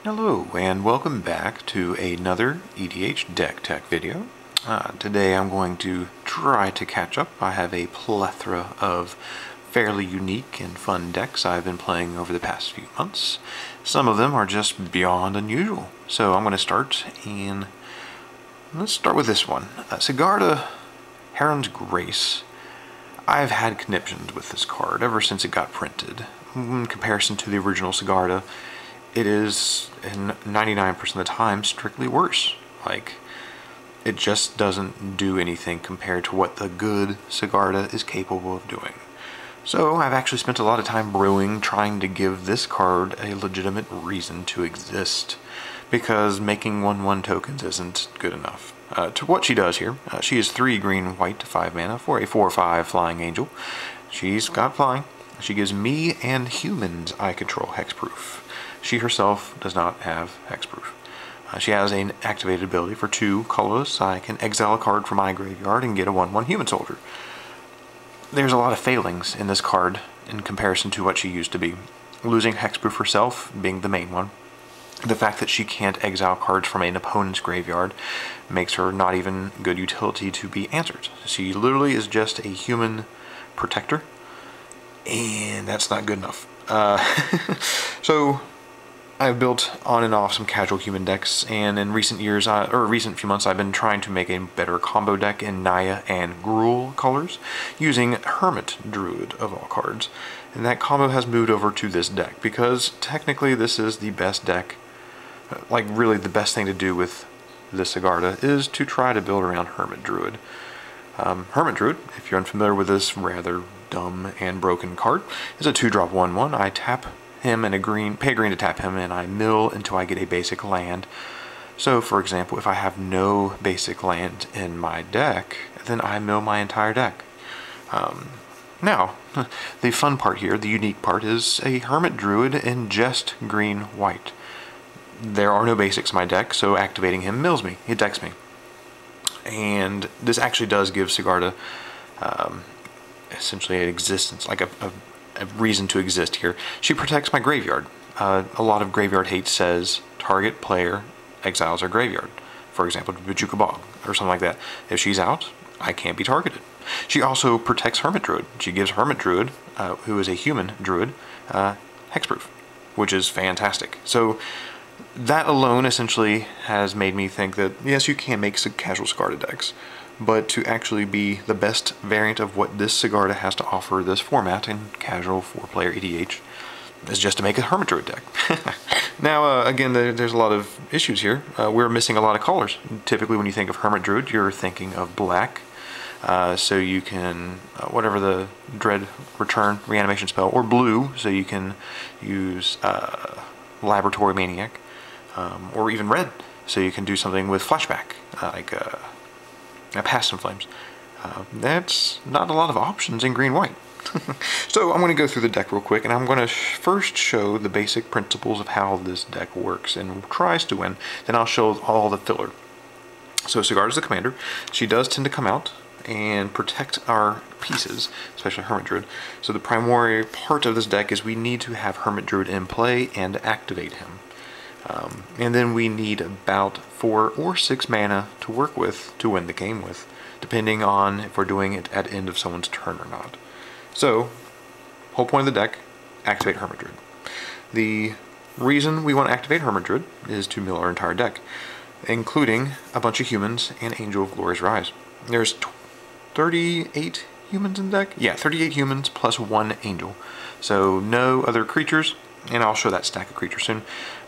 Hello and welcome back to another EDH deck tech video. Today I'm going to try to catch up. I have a plethora of fairly unique and fun decks I've been playing over the past few months. Some of them are just beyond unusual. So I'm going to start, and let's start with this one. Sigarda, Heron's Grace. I've had conniptions with this card ever since it got printed. In comparison to the original Sigarda, it is, in 99% of the time, strictly worse. Like, it just doesn't do anything compared to what the good Sigarda is capable of doing. So I've actually spent a lot of time brewing, trying to give this card a legitimate reason to exist, because making 1/1 tokens isn't good enough. To what she does here, she is 3 green, white, 5 mana for a 4/5 flying angel. She's got flying. She gives me and humans I control hexproof. She herself does not have hexproof. She has an activated ability for 2 colorless. I can exile a card from my graveyard and get a 1/1 human soldier. There's a lot of failings in this card in comparison to what she used to be. Losing hexproof herself being the main one. The fact that she can't exile cards from an opponent's graveyard makes her not even good utility to be answered. She literally is just a human protector, and that's not good enough. So I've built on and off some casual human decks, and in recent years, or recent few months, I've been trying to make a better combo deck in Naya and Gruul colors, using Hermit Druid of all cards. And that combo has moved over to this deck, because technically this is the best deck, like really the best thing to do with this Sigarda is to try to build around Hermit Druid. Hermit Druid, if you're unfamiliar with this rather dumb and broken card, is a 2-drop 1/1. I tap him and pay green to tap him, and I mill until I get a basic land. So, for example, if I have no basic land in my deck, then I mill my entire deck. Now, the fun part here, the unique part, is a Hermit Druid in just green-white. There are no basics in my deck, so activating him mills me. He decks me. And this actually does give Sigarda essentially an existence, like a reason to exist here. She protects my graveyard. A lot of graveyard hate says target player exiles our graveyard. For example, Bajuka Bog or something like that. If she's out, I can't be targeted. She also protects Hermit Druid. She gives Hermit Druid, who is a human druid, hexproof, which is fantastic. So that alone essentially has made me think that yes, you can make some casual Sigarda decks, but to actually be the best variant of what this Sigarda has to offer this format in casual 4-player EDH is just to make a Hermit Druid deck. Now, again, there's a lot of issues here. We're missing a lot of colors. Typically, when you think of Hermit Druid, you're thinking of black. So you can, whatever the Dread Return reanimation spell, or blue, so you can use Laboratory Maniac, or even red, so you can do something with flashback, like Past in Flames. That's not a lot of options in green-white. So I'm going to go through the deck real quick, and I'm going to first show the basic principles of how this deck works and tries to win. Then I'll show all the filler. So Sigarda's the commander. She does tend to come out and protect our pieces, especially Hermit Druid. So the primary part of this deck is we need to have Hermit Druid in play and activate him. And then we need about 4 or 6 mana to work with to win the game with, depending on if we're doing it at the end of someone's turn or not. So, whole point of the deck, activate Hermit Druid. The reason we want to activate Hermit Druid is to mill our entire deck, including a bunch of humans and Angel of Glorious Rise. There's 38 humans in the deck? Yeah, 38 humans plus 1 angel. So no other creatures, and I'll show that stack of creatures soon.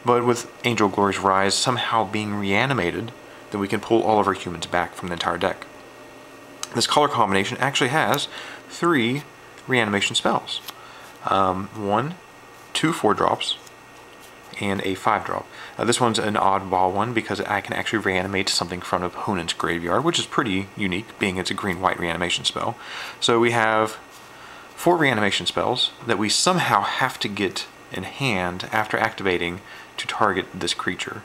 But with Angel of Glorious Rise somehow being reanimated, then we can pull all of our humans back from the entire deck. This color combination actually has 3 reanimation spells. 1, 2 4-drops, and a 5-drop. This one's an oddball one because I can actually reanimate something from an opponent's graveyard, which is pretty unique, being it's a green-white reanimation spell. So we have 4 reanimation spells that we somehow have to get in hand after activating to target this creature,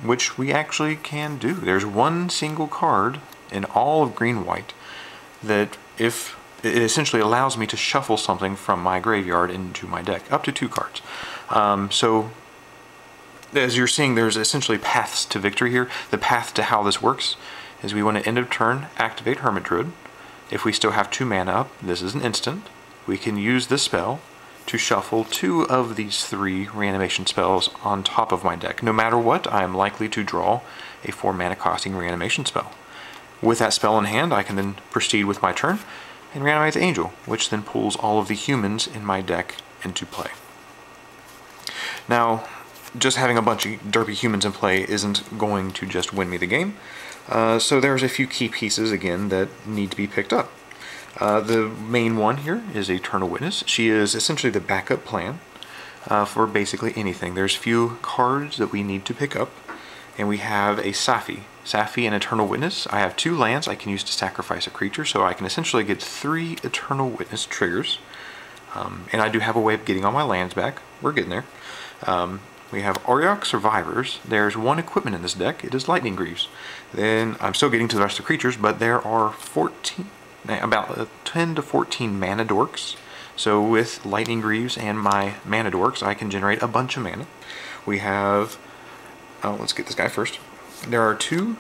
which we actually can do. There's one single card in all of green-white that if it essentially allows me to shuffle something from my graveyard into my deck, up to 2 cards. So as you're seeing, there's essentially paths to victory here. The path to how this works is we want to end of turn activate Hermit Druid. If we still have 2 mana up, this is an instant. We can use this spell to shuffle 2 of these 3 reanimation spells on top of my deck. No matter what, I am likely to draw a 4 mana costing reanimation spell. With that spell in hand, I can then proceed with my turn and reanimate the angel, which then pulls all of the humans in my deck into play. Now, just having a bunch of derpy humans in play isn't going to just win me the game. So there's a few key pieces, again, that need to be picked up. The main one here is Eternal Witness. She is essentially the backup plan for basically anything. There's few cards that we need to pick up, and we have a Safi. Safi and Eternal Witness. I have 2 lands I can use to sacrifice a creature, so I can essentially get 3 Eternal Witness triggers. And I do have a way of getting all my lands back. We're getting there. We have Auriok Survivors. There's 1 equipment in this deck. It is Lightning Greaves. Then I'm still getting to the rest of the creatures, but there are about 10 to 14 mana dorks. So with Lightning Greaves and my mana dorks, I can generate a bunch of mana. We have, let's get this guy first. There are 2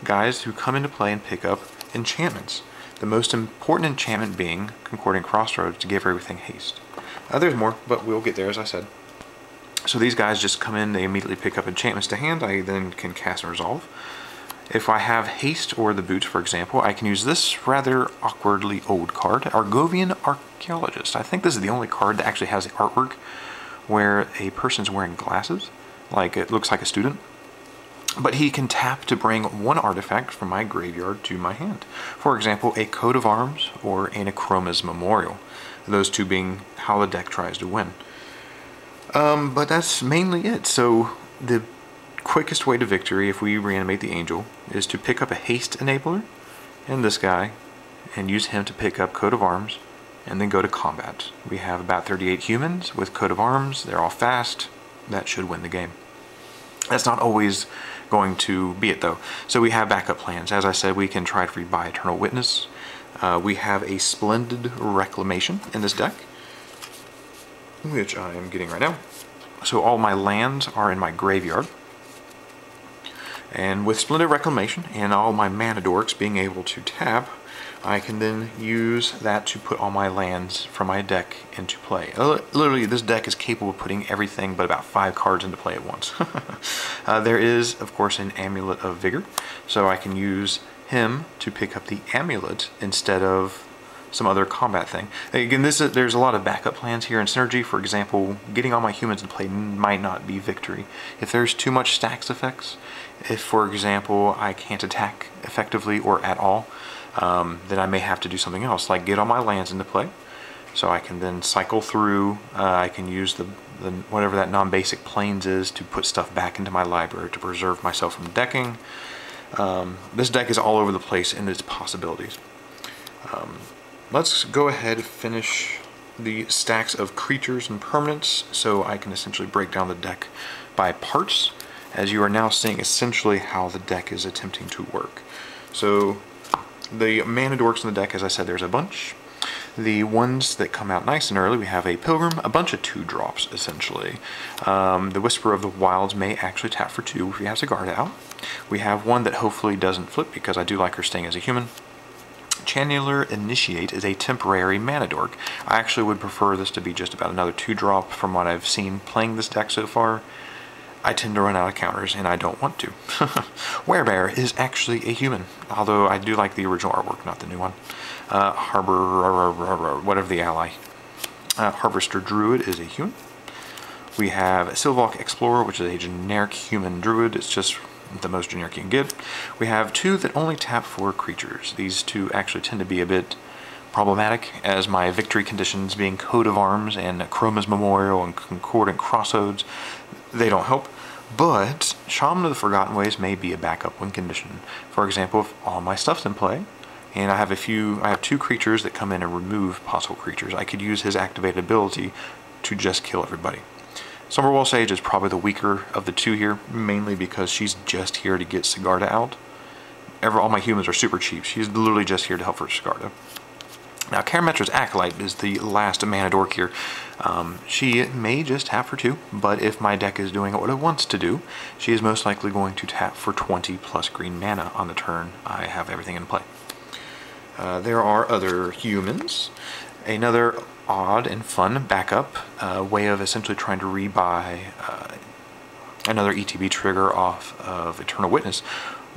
guys who come into play and pick up enchantments. The most important enchantment being Concordant Crossroads to give everything haste. There's more, but we'll get there, as I said. So these guys just come in, they immediately pick up enchantments to hand. I then can cast and resolve. If I have haste or the boots, for example, I can use this rather awkwardly old card, Argovian Archaeologist. I think this is the only card that actually has the artwork where a person's wearing glasses, like it looks like a student. But he can tap to bring 1 artifact from my graveyard to my hand. For example, a Coat of Arms or a Necroma's Memorial. Those 2 being how the deck tries to win. But that's mainly it. So the quickest way to victory, if we reanimate the angel, is to pick up a haste enabler and this guy, and use him to pick up Coat of Arms, and then go to combat. We have about 38 humans with Coat of Arms. They're all fast. That should win the game. That's not always going to be it, though. So we have backup plans. As I said, we can try to rebuy Eternal Witness. We have a Splendid Reclamation in this deck, which I am getting right now. So all my lands are in my graveyard. And with Splendid Reclamation and all my mana dorks being able to tap, I can then use that to put all my lands from my deck into play. Literally, this deck is capable of putting everything but about 5 cards into play at once. There is, of course, an Amulet of Vigor, so I can use him to pick up the Amulet instead of some other combat thing. Again, there's a lot of backup plans here in Synergy. For example, getting all my humans in play might not be victory. If there's too much stacks effects, if, for example, I can't attack effectively or at all, then I may have to do something else, like get all my lands into play, so I can then cycle through. I can use the whatever that non-basic planes is to put stuff back into my library to preserve myself from decking. This deck is all over the place in its possibilities. Let's go ahead and finish the stacks of creatures and permanents so I can essentially break down the deck by parts, as you are now seeing essentially how the deck is attempting to work. So the mana dorks in the deck, as I said, there's a bunch. The ones that come out nice and early, we have a Pilgrim, a bunch of 2-drops essentially. The Whisper of the Wilds may actually tap for 2 if you have Sigarda out. We have one that hopefully doesn't flip because I do like her staying as a human. Channeler Initiate is a temporary mana dork. I actually would prefer this to be just about another 2-drop from what I've seen playing this deck so far. I tend to run out of counters and I don't want to. Werebear is actually a human, although I do like the original artwork, not the new one. Whatever the ally. Harvester Druid is a human. We have Sylvalk Explorer, which is a generic human druid. It's just the most generic you can get. We have 2 that only tap for creatures. These 2 actually tend to be a bit problematic, as my victory conditions being Coat of Arms and Chroma's Memorial and Concordant Crossroads, they don't help. But Shaman of the Forgotten Ways may be a backup win condition. For example, if all my stuff's in play, and I have 2 creatures that come in and remove possible creatures, I could use his activated ability to just kill everybody. Summerwell Sage is probably the weaker of the 2 here, mainly because she's just here to get Sigarda out. All my humans are super cheap. She's literally just here to help for Sigarda. Now, Karametra's Acolyte is the last mana dork here. She may just tap for 2, but if my deck is doing what it wants to do, she is most likely going to tap for 20 plus green mana on the turn I have everything in play. There are other humans. Another odd and fun backup way of essentially trying to rebuy another ETB trigger off of Eternal Witness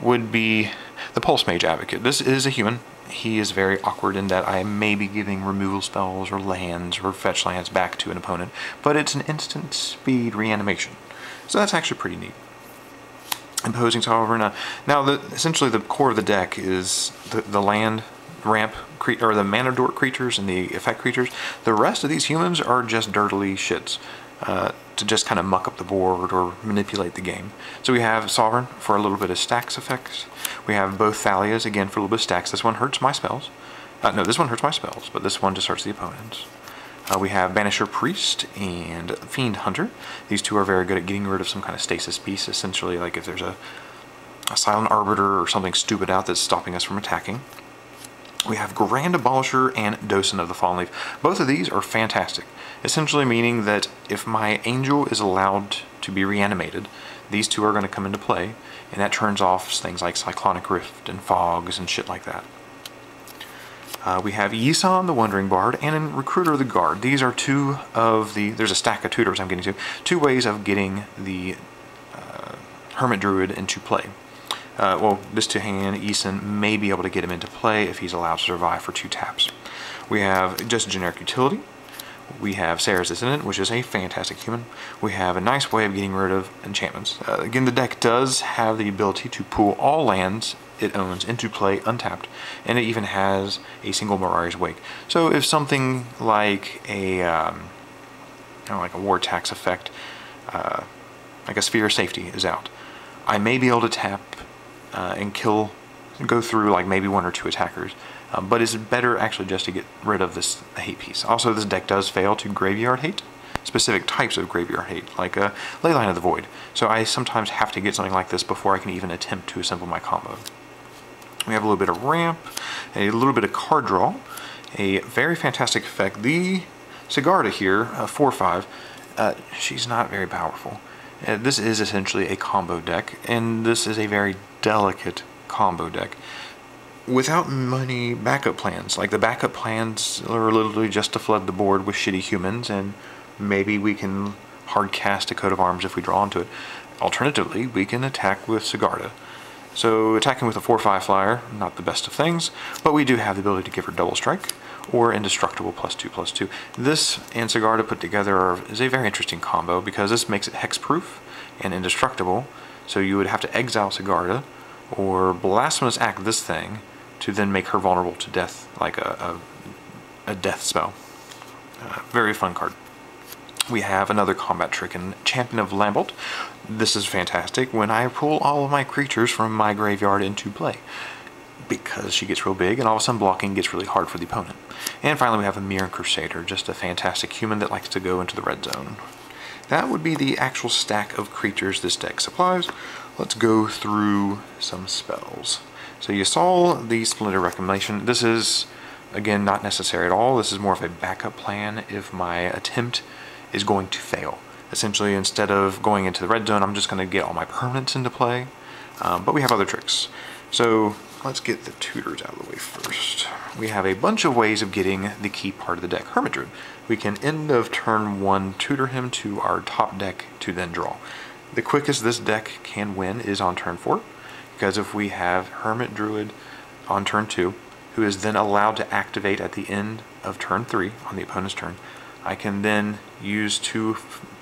would be the Pulse Mage Advocate. This is a human. He is very awkward in that I may be giving removal spells or lands or fetch lands back to an opponent, but it's an instant speed reanimation. So that's actually pretty neat. Imposing Sovereign. Now, essentially the core of the deck is the land ramp or the mana dork creatures and the effect creatures. The rest of these humans are just dirtily shits to just kind of muck up the board or manipulate the game. So we have Sovereign for a little bit of stacks effects. We have both Thalias again for a little bit of stacks. This one hurts my spells. No, this one hurts my spells, but this one just hurts the opponents. We have Banisher Priest and Fiend Hunter. These two are very good at getting rid of some kind of stasis piece, essentially like if there's a Silent Arbiter or something stupid out that's stopping us from attacking. We have Grand Abolisher and Docent of the Fallen Leaf. Both of these are fantastic, essentially meaning that if my Angel is allowed to be reanimated, these two are going to come into play, and that turns off things like Cyclonic Rift and Fogs and shit like that. We have Yisan, the Wandering Bard, and Recruiter of the Guard. These are two of the, there's a stack of tutors I'm getting to, two ways of getting the Hermit Druid into play. Well, this two-hand Yisan may be able to get him into play if he's allowed to survive for 2 taps. We have just generic utility. We have Sarah's Descendant, which is a fantastic human. We have a nice way of getting rid of enchantments. Again, the deck does have the ability to pool all lands it owns into play untapped, and it even has a single Mirari's Wake. So if something like a war tax effect, like a Sphere of Safety is out, I may be able to tap and go through like maybe 1 or 2 attackers, but it's better actually just to get rid of this hate piece. Also, this deck does fail to graveyard hate, specific types of graveyard hate, like a Leyline of the Void. So I sometimes have to get something like this before I can even attempt to assemble my combo. We have a little bit of ramp, a little bit of card draw, a very fantastic effect. The Sigarda here, 4/5, she's not very powerful. This is essentially a combo deck, and this is a very delicate combo deck without many backup plans. Like, the backup plans are literally just to flood the board with shitty humans, and maybe we can hard cast a Coat of Arms if we draw into it. Alternatively, we can attack with Sigarda. So attacking with a 4/5 flyer, not the best of things, but we do have the ability to give her double strike or indestructible +2/+2. This and Sigarda put together is a very interesting combo because this makes it hexproof and indestructible. So you would have to exile Sigarda or Blasphemous Act this thing to then make her vulnerable to death, like a death spell. Very fun card. We have another combat trick in Champion of Lambert. This is fantastic when I pull all of my creatures from my graveyard into play, because she gets real big and all of a sudden blocking gets really hard for the opponent. And finally we have a Mirren Crusader, just a fantastic human that likes to go into the red zone. That would be the actual stack of creatures this deck supplies. Let's go through some spells. So you saw the Splinter Reclamation. This is, again, not necessary at all. This is more of a backup plan if my attempt is going to fail. Essentially, instead of going into the red zone, I'm just going to get all my permanents into play. But we have other tricks. So let's get the tutors out of the way first. We have a bunch of ways of getting the key part of the deck, Hermit Druid. We can end of turn 1 tutor him to our top deck to then draw. The quickest this deck can win is on turn 4, because if we have Hermit Druid on turn 2, who is then allowed to activate at the end of turn 3 on the opponent's turn, I can then use to,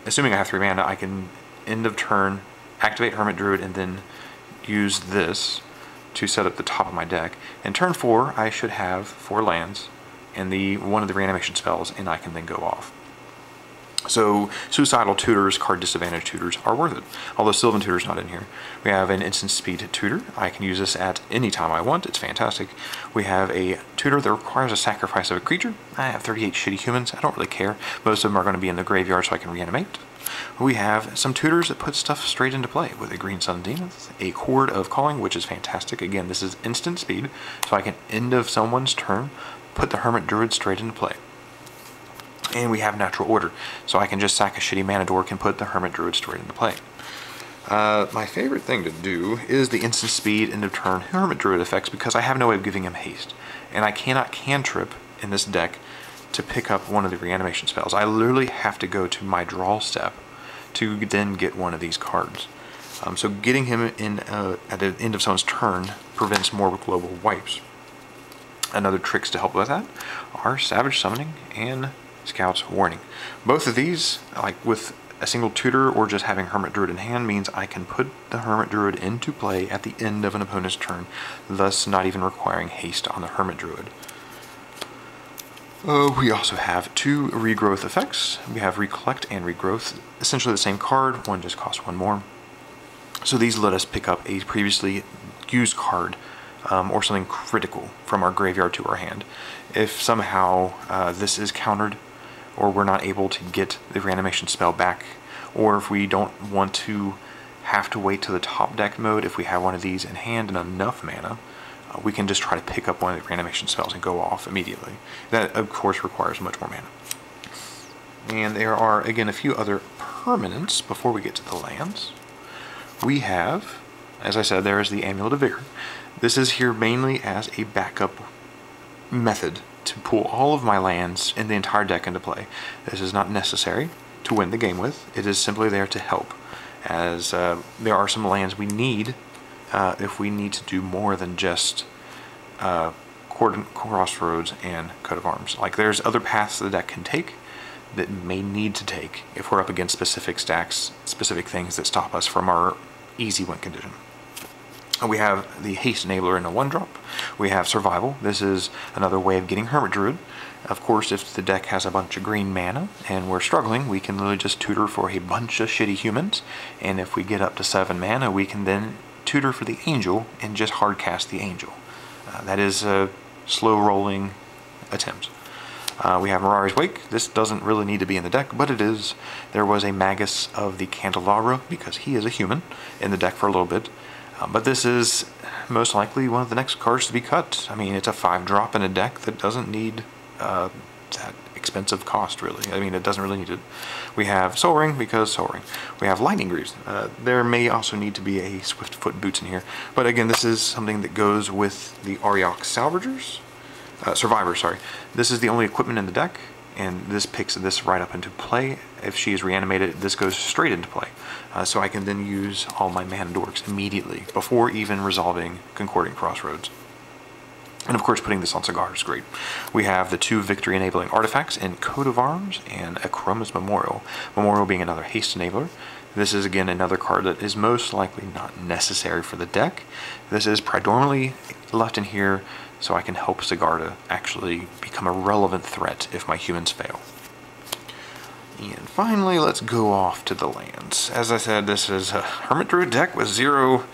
assuming I have 3 mana, I can end of turn activate Hermit Druid and then use this to set up the top of my deck. In turn 4, I should have 4 lands and one of the reanimation spells, and I can then go off. So Suicidal Tutors, Card Disadvantage Tutors are worth it, although Sylvan Tutor's not in here. We have an Instant Speed Tutor. I can use this at any time I want. It's fantastic. We have a tutor that requires a sacrifice of a creature. I have 38 shitty humans. I don't really care. Most of them are going to be in the graveyard so I can reanimate. We have some tutors that put stuff straight into play with a Green Sun Zenith, a Chord of Calling, which is fantastic. Again, this is instant speed, so I can end of someone's turn, put the Hermit Druid straight into play. And we have Natural Order, so I can just sack a shitty mana dork and put the Hermit Druid straight into play. My favorite thing to do is the instant speed end of turn Hermit Druid effects, because I have no way of giving him haste. And I cannot cantrip in this deck to pick up one of the reanimation spells. I literally have to go to my draw step to then get one of these cards. So getting him in at the end of someone's turn prevents more global wipes. Another tricks to help with that are Savage Summoning and Scout's Warning. Both of these, like with a single tutor or just having Hermit Druid in hand, means I can put the Hermit Druid into play at the end of an opponent's turn, thus not even requiring haste on the Hermit Druid. We also have 2 Regrowth Effects. We have Recollect and Regrowth, essentially the same card, one just costs 1 more. So these let us pick up a previously used card or something critical from our graveyard to our hand. If somehow this is countered, or we're not able to get the reanimation spell back, or if we don't want to have to wait to the top deck mode, if we have one of these in hand and enough mana, we can just try to pick up one of the reanimation spells and go off immediately. That, of course, requires much more mana. And there are, again, a few other permanents before we get to the lands. We have, as I said, there is the Amulet of Vigor. This is here mainly as a backup method to pull all of my lands in the entire deck into play. This is not necessary to win the game with. It is simply there to help, as there are some lands we need if we need to do more than just Crossroads and Coat of Arms. Like, there's other paths the deck can take that may need to take if we're up against specific stacks, specific things that stop us from our easy win condition. We have the Haste Enabler in a 1-drop. We have Survival. This is another way of getting Hermit Druid. Of course, if the deck has a bunch of green mana and we're struggling, we can literally just tutor for a bunch of shitty humans. And if we get up to 7 mana, we can then tutor for the Angel and just hard cast the Angel. That is a slow rolling attempt. We have Mirari's Wake. This doesn't really need to be in the deck, but it is. There was a Magus of the Candelabra, because he is a human, in the deck for a little bit. But this is most likely one of the next cards to be cut. I mean, it's a 5-drop in a deck that doesn't need that expensive cost, really. I mean, it doesn't really need it. We have Soul Ring, because Soul Ring. We have Lightning Greaves. There may also need to be a Swiftfoot Boots in here. But again, this is something that goes with the Auriok Salvagers. Survivors, sorry. This is the only equipment in the deck, and this picks this right up into play. If she is reanimated, this goes straight into play. So I can then use all my mana dorks immediately, before even resolving Concordant Crossroads. And of course, putting this on Sigarda is great. We have the 2 victory-enabling artifacts in Coat of Arms and Akroma's Memorial. Memorial being another haste enabler. This is, again, another card that is most likely not necessary for the deck. This is predominantly left in here so I can help Sigarda actually become a relevant threat if my humans fail. And finally, let's go off to the lands. As I said, this is a Hermit Druid deck with 0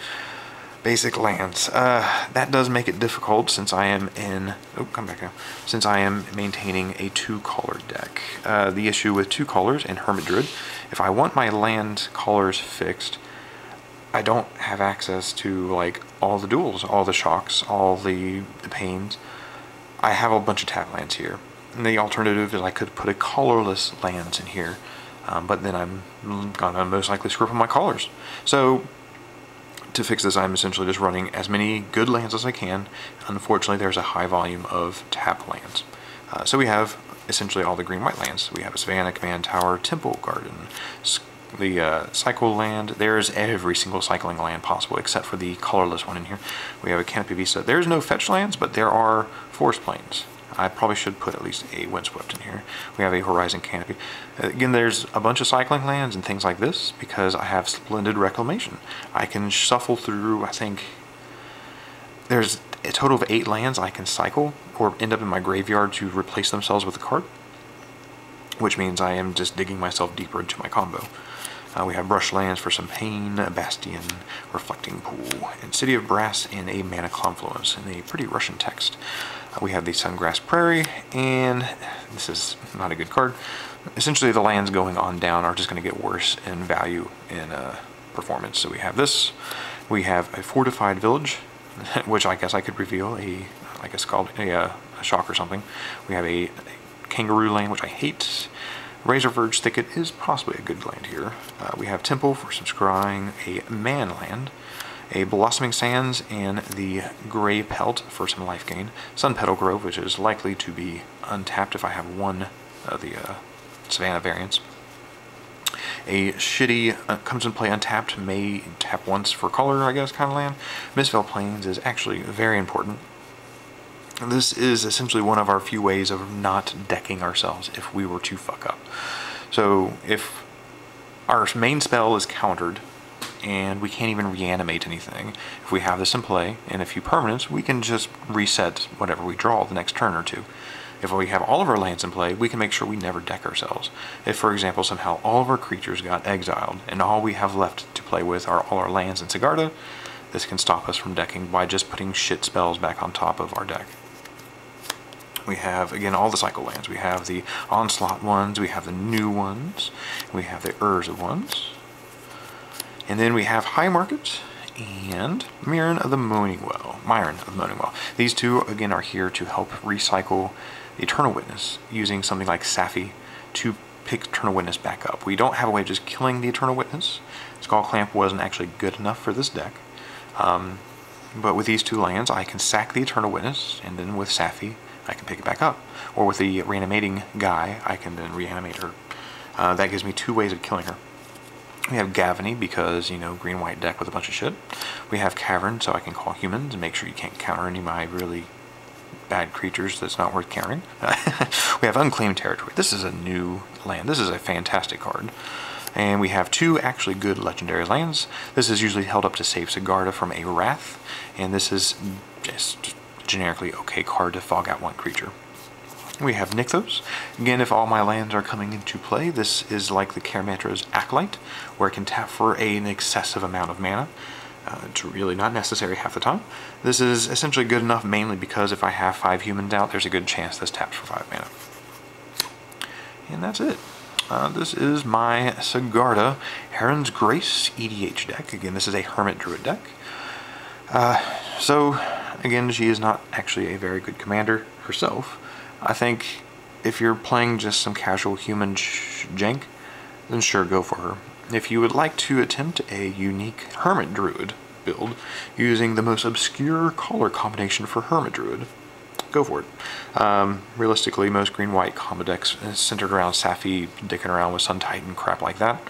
basic lands. That does make it difficult since I am in... Oh, come back now. Since I am maintaining a 2-color deck. The issue with 2 colors in Hermit Druid, if I want my land colors fixed, I don't have access to, like, all the duels, all the shocks, all the pains. I have a bunch of tap lands here. And the alternative is I could put a colorless lands in here, but then I'm gonna most likely screw up my colors. So to fix this, I'm essentially just running as many good lands as I can. Unfortunately, there's a high volume of tap lands. So we have essentially all the green-white lands. We have a Savannah, Command Tower, Temple Garden, the cycle land. There's every single cycling land possible except for the colorless one in here. We have a Canopy Vista. There's no fetch lands, but there are forest plains. I probably should put at least a Windswept in here. We have a Horizon Canopy. Again, there's a bunch of cycling lands and things like this because I have Splendid Reclamation. I can shuffle through, I think, there's a total of 8 lands I can cycle or end up in my graveyard to replace themselves with a card, which means I am just digging myself deeper into my combo. We have Brush Lands for some pain, Bastion, Reflecting Pool, and City of Brass in a Mana Confluence in a pretty Russian text. We have the Sungrass Prairie, and this is not a good card. Essentially, the lands going on down are just going to get worse in value in performance. So we have this. We have a Fortified Village, which I guess I could reveal like a shock or something. We have a kangaroo land, which I hate. Razor Verge Thicket is possibly a good land here. We have Temple for some scrying, a man land, a Blossoming Sands, and the Gray Pelt for some life gain. Sun Petal Grove, which is likely to be untapped if I have one of the Savannah variants. A shitty comes in play untapped, may tap once for color, I guess, kind of land. Mistvale Plains is actually very important. This is essentially one of our few ways of not decking ourselves if we were to fuck up. So if our main spell is countered and we can't even reanimate anything, if we have this in play and a few permanents, we can just reset whatever we draw the next turn or two. If we have all of our lands in play, we can make sure we never deck ourselves. If, for example, somehow all of our creatures got exiled and all we have left to play with are all our lands in Sigarda, this can stop us from decking by just putting shit spells back on top of our deck. We have, again, all the cycle lands. We have the Onslaught ones, we have the new ones, we have the Urza ones. And then we have High Market and Myron of the Moaning Well. These two, again, are here to help recycle the Eternal Witness using something like Safi to pick Eternal Witness back up. We don't have a way of just killing the Eternal Witness. Skull Clamp wasn't actually good enough for this deck. But with these two lands, I can sack the Eternal Witness, and then with Safi, I can pick it back up. Or with the reanimating guy, I can then reanimate her. That gives me two ways of killing her. We have Gavany because, you know, green-white deck with a bunch of shit. We have Cavern, so I can call humans and make sure you can't counter any of my really bad creatures that's not worth countering. We have Unclaimed Territory. This is a new land. This is a fantastic card. And we have two actually good legendary lands. This is usually held up to save Sigarda from a Wrath, and this is just generically okay card to fog out one creature. We have Nykthos. Again, if all my lands are coming into play, this is like the Karametra's Acolyte, where it can tap for an excessive amount of mana. It's really not necessary half the time. This is essentially good enough mainly because if I have 5 humans out, there's a good chance this taps for 5 mana. And that's it. This is my Sigarda Heron's Grace EDH deck. Again, this is a Hermit Druid deck. So, again, she is not actually a very good commander herself. I think if you're playing just some casual human jank, then sure, go for her. If you would like to attempt a unique Hermit Druid build using the most obscure color combination for Hermit Druid, go for it. Realistically, most green-white combo decks centered around Safi, dicking around with Sun Titan, crap like that.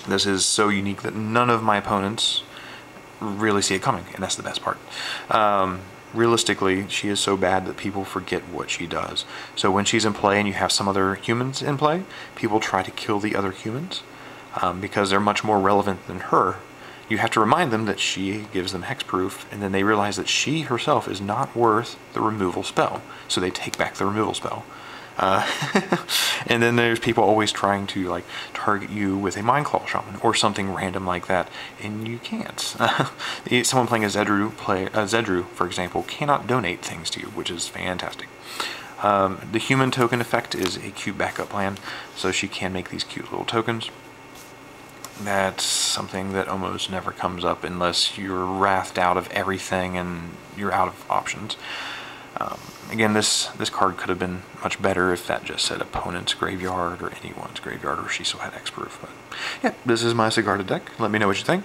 This is so unique that none of my opponents really see it coming, and that's the best part. Realistically, she is so bad that people forget what she does. So when she's in play and you have some other humans in play, people try to kill the other humans because they're much more relevant than her. You have to remind them that she gives them hexproof, and then they realize that she herself is not worth the removal spell. So they take back the removal spell. And then there's people always trying to like target you with a Mindclaw Shaman or something random like that, and you can't. Someone playing a Zedru, for example, cannot donate things to you, which is fantastic. The human token effect is a cute backup plan, so she can make these cute little tokens. That's something that almost never comes up unless you're wrathed out of everything and you're out of options. Again, this card could have been much better if that just said opponent's graveyard or anyone's graveyard, or she still had hexproof. But yeah, this is my Sigarda deck. Let me know what you think.